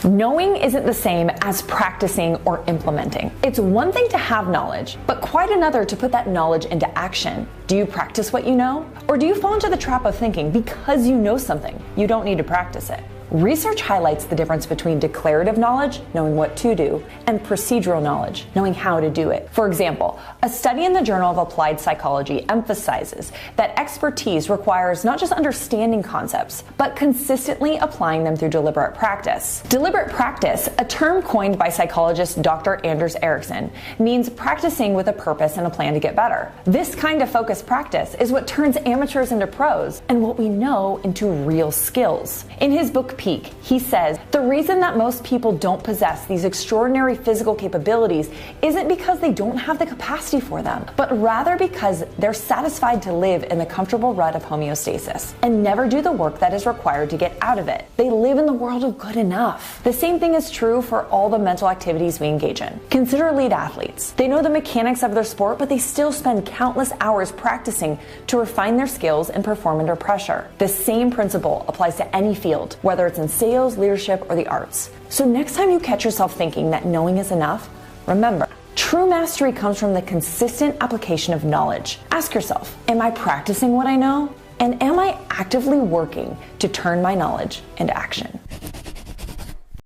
Knowing isn't the same as practicing or implementing. It's one thing to have knowledge, but quite another to put that knowledge into action. Do you practice what you know? Or do you fall into the trap of thinking because you know something, you don't need to practice it? Research highlights the difference between declarative knowledge, knowing what to do, and procedural knowledge, knowing how to do it. For example, a study in the Journal of Applied Psychology emphasizes that expertise requires not just understanding concepts, but consistently applying them through deliberate practice. Deliberate practice, a term coined by psychologist Dr. Anders Ericsson, means practicing with a purpose and a plan to get better. This kind of focused practice is what turns amateurs into pros and what we know into real skills. In his book Peak, he says, the reason that most people don't possess these extraordinary physical capabilities isn't because they don't have the capacity for them, but rather because they're satisfied to live in the comfortable rut of homeostasis and never do the work that is required to get out of it. They live in the world of good enough. The same thing is true for all the mental activities we engage in. Consider elite athletes. They know the mechanics of their sport, but they still spend countless hours practicing to refine their skills and perform under pressure. The same principle applies to any field, whether it's in sales, leadership, or the arts. So next time you catch yourself thinking that knowing is enough, remember, true mastery comes from the consistent application of knowledge. Ask yourself, am I practicing what I know? And am I actively working to turn my knowledge into action?